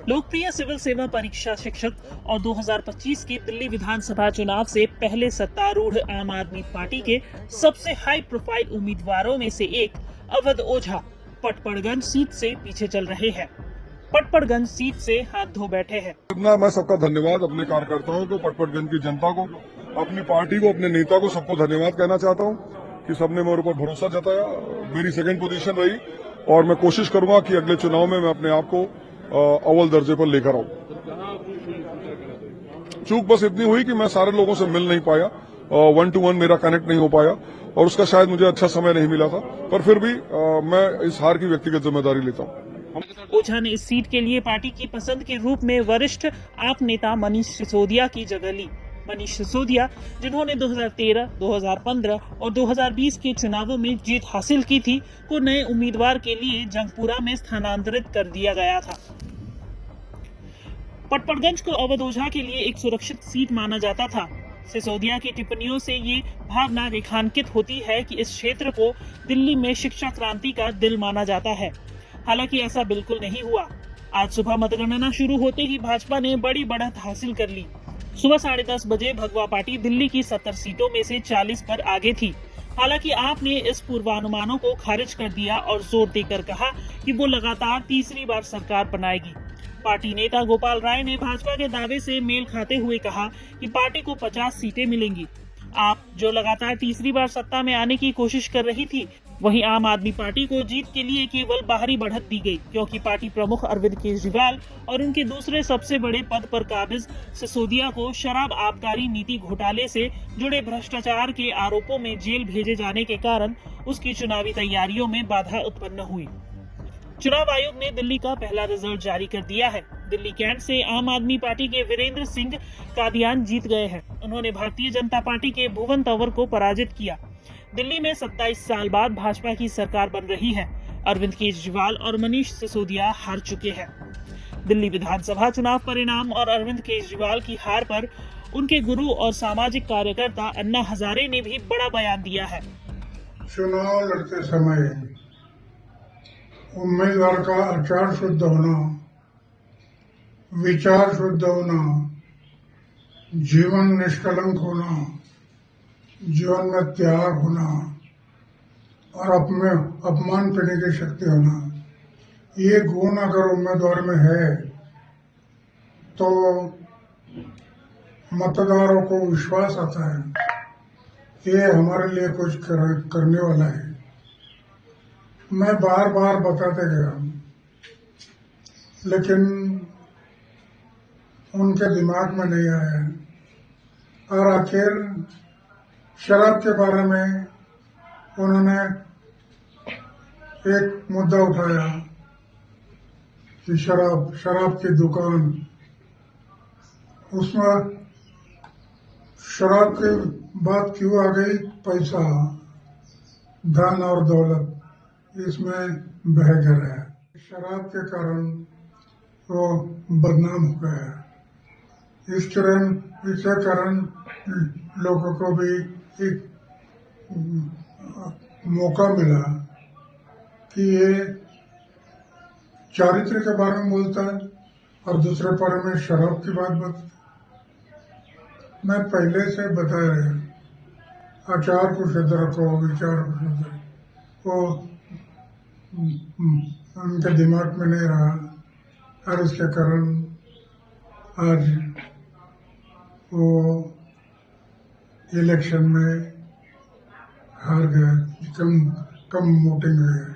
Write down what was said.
लोकप्रिय सिविल सेवा परीक्षा शिक्षक और 2025 के दिल्ली विधानसभा चुनाव से पहले सत्तारूढ़ आम आदमी पार्टी के सबसे हाई प्रोफाइल उम्मीदवारों में से एक अवध ओझा पटपड़गंज सीट से पीछे चल रहे हैं। पटपड़गंज सीट से हाथ धो बैठे हैं। मैं सबका धन्यवाद अपने कार्यकर्ताओं को, पटपड़गंज की जनता को, अपनी पार्टी को, अपने नेता को, सबको धन्यवाद कहना चाहता हूं कि सबने मेरे ऊपर भरोसा जताया। मेरी सेकंड पोजीशन रही और मैं कोशिश करूंगा कि अगले चुनाव में मैं अपने आप को अव्वल दर्जे पर लेकर आऊं। चूक बस इतनी हुई कि मैं सारे लोगों से मिल नहीं पाया, 1 to 1 मेरा कनेक्ट नहीं हो पाया और उसका शायद मुझे अच्छा समय नहीं मिला था, पर फिर भी मैं इस हार की व्यक्तिगत जिम्मेदारी लेता हूं। ओझा ने इस सीट के लिए पार्टी की पसंद के रूप में वरिष्ठ आप नेता मनीष सिसोदिया की जगह ली। मनीष सिसोदिया, जिन्होंने 2013, 2015 और 2020 के चुनावों में जीत हासिल की थी, को नए उम्मीदवार के लिए जंगपुरा में स्थानांतरित कर दिया गया था। पटपड़गंज को अवध ओझा के लिए एक सुरक्षित सीट माना जाता था। सिसोदिया की टिप्पणियों से ये भावना रेखांकित होती है कि इस क्षेत्र को दिल्ली में शिक्षा क्रांति का दिल माना जाता है। हालांकि ऐसा बिल्कुल नहीं हुआ। आज सुबह मतगणना शुरू होते ही भाजपा ने बड़ी बढ़त हासिल कर ली। सुबह 10:30 बजे भगवा पार्टी दिल्ली की 70 सीटों में से 40 पर आगे थी। हालांकि आपने इस पूर्वानुमानों को खारिज कर दिया और जोर देकर कहा कि वो लगातार तीसरी बार सरकार बनाएगी। पार्टी नेता गोपाल राय ने भाजपा के दावे से मेल खाते हुए कहा कि पार्टी को 50 सीटें मिलेंगी। आप जो लगातार तीसरी बार सत्ता में आने की कोशिश कर रही थी, वहीं आम आदमी पार्टी को जीत के लिए केवल बाहरी बढ़त दी गई, क्योंकि पार्टी प्रमुख अरविंद केजरीवाल और उनके दूसरे सबसे बड़े पद पर काबिज सिसोदिया को शराब आबकारी नीति घोटाले से जुड़े भ्रष्टाचार के आरोपों में जेल भेजे जाने के कारण उसकी चुनावी तैयारियों में बाधा उत्पन्न हुई। चुनाव आयोग ने दिल्ली का पहला रिजल्ट जारी कर दिया है। दिल्ली कैंट से आम आदमी पार्टी के वीरेंद्र सिंह कादियान जीत गए हैं। उन्होंने भारतीय जनता पार्टी के भुवन तंवर को पराजित किया। दिल्ली में 27 साल बाद भाजपा की सरकार बन रही है। अरविंद केजरीवाल और मनीष सिसोदिया हार चुके हैं। दिल्ली विधानसभा चुनाव परिणाम और अरविंद केजरीवाल की हार पर उनके गुरु और सामाजिक कार्यकर्ता अन्ना हजारे ने भी बड़ा बयान दिया है। चुनाव लड़ते समय उम्मीदवार का आचार शुद्ध होना, विचार शुद्ध होना, जीवन निष्कलंक होना, जीवन में त्याग होना और अपमान करने की शक्ति होना, ये गुण अगर उम्मीदवार में है तो मतदारों को विश्वास आता है ये हमारे लिए कुछ करने वाला है। मैं बार बार बताते गया, लेकिन उनके दिमाग में नहीं आया और आखिर शराब के बारे में उन्होंने एक मुद्दा उठाया कि शराब की दुकान, उसमें शराब की बात क्यों आ गई? पैसा, धन और दौलत इसमें बह गया। शराब के कारण वो बदनाम हो गया। इसके कारण लोगों को भी एक मौका मिला कि ये चारित्र के बारे में बोलता है और दूसरे बारे में शराब की बात बताता है। मैं पहले से बता रहा, आचार को शुद्ध रखो, विचार को शुद्ध रखो, वो उनके दिमाग में नहीं रहा और उसके कारण आज वो इलेक्शन में हार गए, कम वोटिंग है।